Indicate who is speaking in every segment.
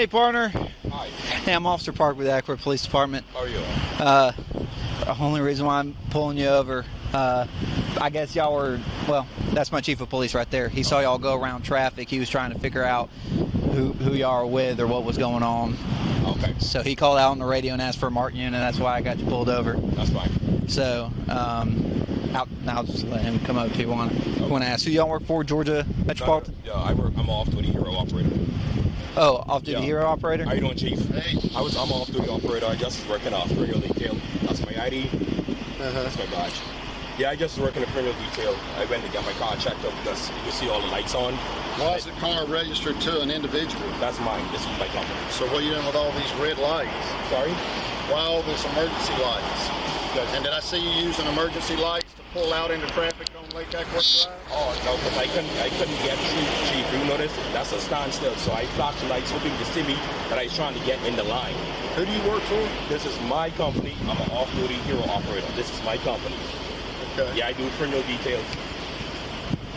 Speaker 1: Hey, partner.
Speaker 2: Hi.
Speaker 1: Hey, I'm Officer Park with the Akron Police Department.
Speaker 2: How are you?
Speaker 1: The only reason why I'm pulling you over, I guess y'all were, well, that's my chief of police right there. He saw y'all go around traffic. He was trying to figure out who y'all are with or what was going on.
Speaker 2: Okay.
Speaker 1: So he called out on the radio and asked for a marked unit, and that's why I got you pulled over.
Speaker 2: That's fine.
Speaker 1: So, I'll just let him come up if you want to ask. Who y'all work for, Georgia Metropolitan?
Speaker 2: Yeah, I'm an off-duty hero operator.
Speaker 1: Oh, off-duty hero operator?
Speaker 2: How you doing, Chief?
Speaker 3: Hey.
Speaker 2: I'm an off-duty operator. I just working off criminal detail. That's my ID. That's my badge. Yeah, I just work in the criminal detail. I went to get my car checked out because you can see all the lights on.
Speaker 3: Why is the car registered to an individual?
Speaker 2: That's mine. This is my company.
Speaker 3: So what are you doing with all these red lights?
Speaker 2: Sorry?
Speaker 3: Why all this emergency lights? And did I see you using emergency lights to pull out into traffic on Lake Eckworth Drive?
Speaker 2: Oh, no, because I couldn't get through, Chief. You notice? That's a standstill. So I flashed the lights hoping to see me that I was trying to get in the line.
Speaker 3: Who do you work for?
Speaker 2: This is my company. I'm an off-duty hero operator. This is my company.
Speaker 3: Okay.
Speaker 2: Yeah, I do criminal details.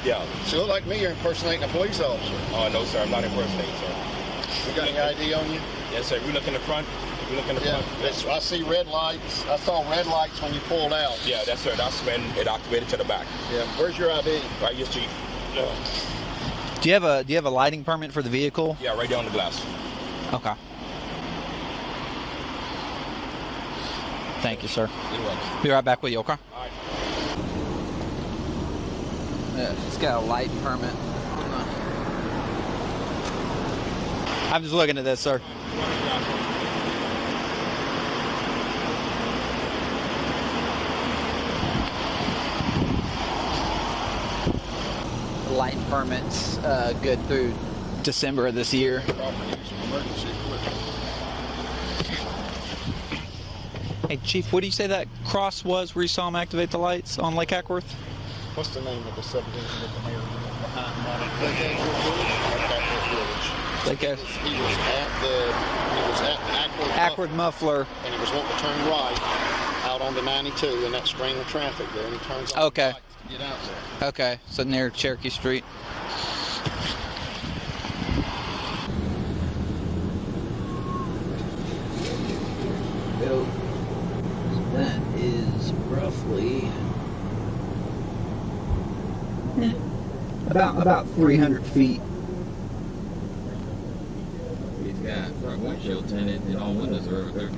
Speaker 2: Yeah.
Speaker 3: So you look like me, you're impersonating a police officer.
Speaker 2: Oh, no, sir. I'm not impersonating, sir.
Speaker 3: You got any ID on you?
Speaker 2: Yes, sir. We look in the front. We look in the front.
Speaker 3: I see red lights. I saw red lights when you pulled out.
Speaker 2: Yeah, that's sir. That's when it activated to the back.
Speaker 3: Yeah. Where's your ID?
Speaker 2: Right, yes, Chief.
Speaker 1: Do you have a lighting permit for the vehicle?
Speaker 2: Yeah, right there on the glass.
Speaker 1: Okay. Thank you, sir.
Speaker 2: You're welcome.
Speaker 1: Be right back with you, okay?
Speaker 2: All right.
Speaker 1: Yeah, she's got a light permit. I'm just looking at this, sir. Light permits good through December of this year.
Speaker 3: Emergency equipment.
Speaker 1: Hey, Chief, what do you say that cross was where you saw him activate the lights on Lake Eckworth?
Speaker 3: What's the name of the subdivision with the mayor behind Lake Eckworth Village?
Speaker 1: Lake
Speaker 3: He was at
Speaker 1: Ackworth Muffler.
Speaker 3: and he was wanting to turn right out onto 92 in that string of traffic there, and he turns on
Speaker 1: Okay.
Speaker 3: the lights to get out there.
Speaker 1: Okay, so near Cherokee Street. So that is roughly about 300 feet.
Speaker 4: He's got front windshield tinted and all windows are there.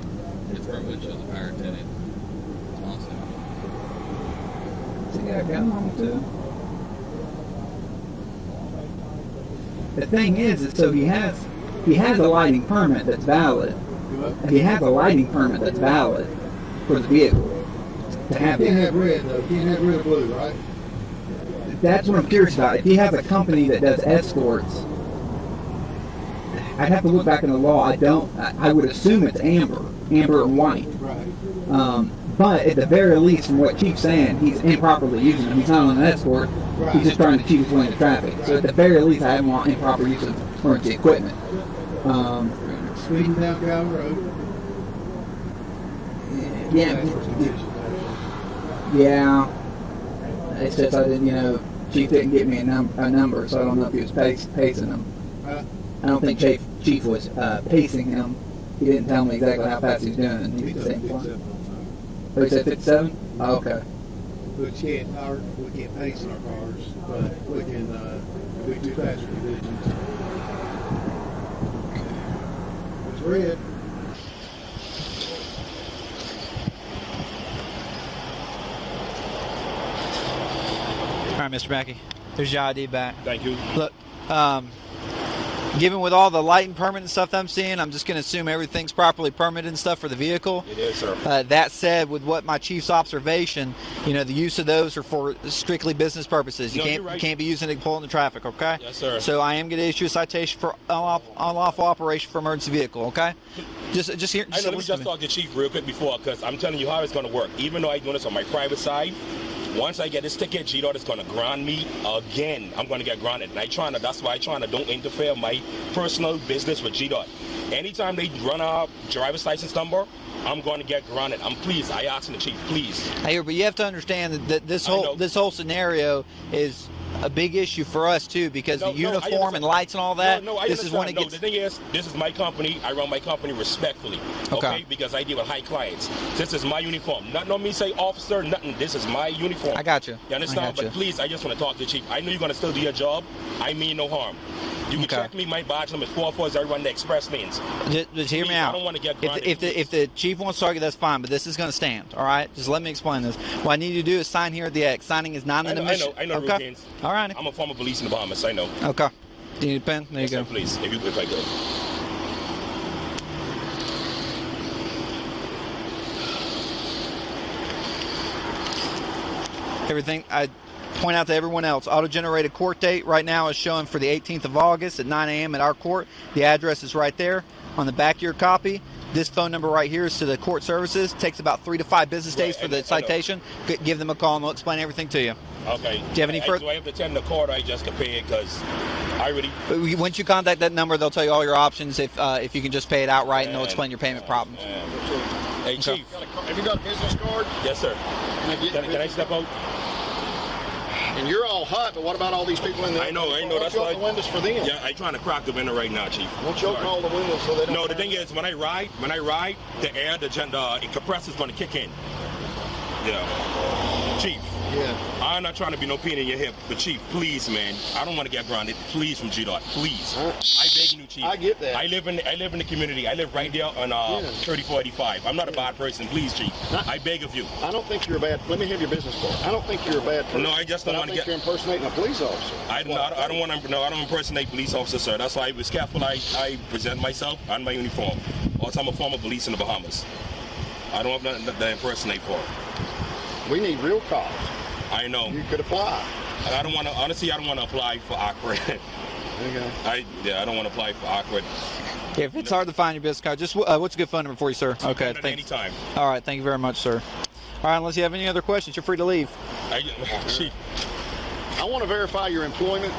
Speaker 4: His front windshield's are power tinted. It's awesome.
Speaker 1: Has he got a gun on him too? The thing is so he has a lighting permit that's valid. He has a lighting permit that's valid for the vehicle. To have
Speaker 5: You can't
Speaker 1: it.
Speaker 5: have red though. You can't have red or blue, right?
Speaker 1: That's what I'm curious about. If he has a company that does escorts, I'd have to look back in the law. I would assume it's amber and white.
Speaker 5: Right.
Speaker 1: But at the very least, from what Chief's saying, he's improperly using them. He's not on an escort.
Speaker 5: Right.
Speaker 1: He's just trying to cheat his way into traffic. So at the very least, I want improper use of emergency equipment.
Speaker 5: Speeding down Galvin Road.
Speaker 1: Yeah. It's just I didn't, Chief didn't give me a number, so I don't know if he was pacing them. I don't think Chief was pacing him. He didn't tell me exactly how fast he was doing. He was saying, oh, he said 57? Oh, okay.
Speaker 5: We can't pace in our cars, but we can do faster divisions. It's red.
Speaker 1: All right, Mr. Mackey. There's your ID back.
Speaker 2: Thank you.
Speaker 1: Look, given with all the lighting permit and stuff that I'm seeing, I'm just going to assume everything's properly permitted and stuff for the vehicle.
Speaker 2: It is, sir.
Speaker 1: That said, with what my chief's observation, the use of those are for strictly business purposes. You
Speaker 2: No,
Speaker 1: can't
Speaker 2: you're right.
Speaker 1: you can't be using it to pull into traffic, okay?
Speaker 2: Yes, sir.
Speaker 1: So I am going to issue a citation for unlawful operation for emergency vehicle, okay? Just here.
Speaker 2: I know, let me just talk to Chief real quick before, because I'm telling you how it's going to work. Even though I'm doing this on my private side, once I get this ticket, G-Dot is going to ground me again. I'm going to get grounded. And that's why I'm trying to don't interfere my personal business with G-Dot. Anytime they run a driver's license number, I'm going to get grounded. I asking the chief, please.
Speaker 1: But you have to understand that this whole scenario is
Speaker 6: a big issue for us too, because the uniform and lights and all that.
Speaker 2: No, I
Speaker 6: this is when it gets.
Speaker 2: The thing is, this is my company. I run my company respectfully. Okay. Because I deal with high clients. This is my uniform. Nothing on me say officer. Nothing. This is my uniform.
Speaker 6: I got you.
Speaker 2: You understand? But please, I just want to talk to the chief. I know you're gonna still do your job. I mean no harm. You can check me. My badge number is 44. I run the express lanes.
Speaker 6: Just hear me out.
Speaker 2: I don't want to get
Speaker 6: if the chief wants to argue, that's fine. But this is going to stand. All right. Just let me explain this. What I need you to do is sign here at the X. Signing is not an admission.
Speaker 2: I know the routines.
Speaker 6: All right.
Speaker 2: I'm a former police in the Bahamas. I know.
Speaker 6: Okay. Do you need a pen? There
Speaker 2: yes,
Speaker 6: you go.
Speaker 2: Sir, please, if I could.
Speaker 6: Everything I point out to everyone else, auto-generated court date right now is showing for the 18th of August at 9 a.m. at our court. The address is right there on the back of your copy. This phone number right here is to the court services. Takes about 3 to 5 business days for the citation. Give them a call and they'll explain everything to you.
Speaker 2: Okay.
Speaker 6: Do you have any further?
Speaker 2: Do I have to attend the court? I just can pay it because I really.
Speaker 6: Once you contact that number, they'll tell you all your options. If you can just pay it outright, and they'll explain your payment problems.
Speaker 2: Hey, Chief.
Speaker 3: Have you got a business card?
Speaker 2: Yes, sir. Can I step out?
Speaker 3: And you're all hot, but what about all these people in there?
Speaker 2: I know.
Speaker 3: That's why the windows for them.
Speaker 2: Yeah, I'm trying to crack the window right now, Chief.
Speaker 3: Won't you open all the windows so they don't?
Speaker 2: No, the thing is, when I ride, the air, the compressor's going to kick in. Yeah. Chief.
Speaker 3: Yeah.
Speaker 2: I'm not trying to be no pain in your hip, but Chief, please, man, I don't want to get grounded. Please, from GDOT, please. I beg you, Chief.
Speaker 3: I get that.
Speaker 2: I live in the community. I live right there on 3485. I'm not a bad person. Please, Chief. I beg of you.
Speaker 3: I don't think you're a bad. Let me have your business card. I don't think you're a bad person.
Speaker 2: No, I just don't want to get.
Speaker 3: You're impersonating a police officer.
Speaker 2: I don't want to. No, I don't impersonate police officers, sir. That's why I was careful. I present myself on my uniform. Also, I'm a former police in the Bahamas. I don't have nothing to impersonate for.
Speaker 3: We need real cops.
Speaker 2: I know.
Speaker 3: You could apply.
Speaker 2: I don't want to. Honestly, I don't want to apply for awkward.
Speaker 3: Okay.
Speaker 2: I don't want to apply for awkward.
Speaker 6: If it's hard to find your business card, just what's a good phone number for you, sir? Okay, thanks.
Speaker 2: Anytime.
Speaker 6: All right, thank you very much, sir. All right, unless you have any other questions, you're free to leave.
Speaker 3: I want to verify your employment,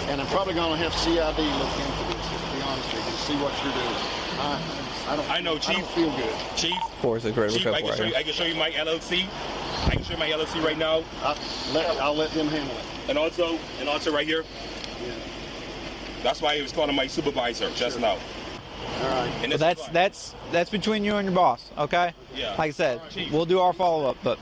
Speaker 3: and I'm probably going to have CID look into this, to be honest with you, to see what you're doing.
Speaker 2: I know, Chief.
Speaker 3: I don't feel good.
Speaker 2: Chief.
Speaker 6: Chief,
Speaker 2: I can show you my LLC. I can show you my LLC right now.
Speaker 3: I'll let them handle it.
Speaker 2: And also right here.
Speaker 3: Yeah.
Speaker 2: That's why he was calling my supervisor just now.
Speaker 3: All right.
Speaker 2: And
Speaker 6: that's between you and your boss, okay?
Speaker 2: Yeah.
Speaker 6: Like I said,
Speaker 2: Chief.
Speaker 6: we'll do our follow-up, but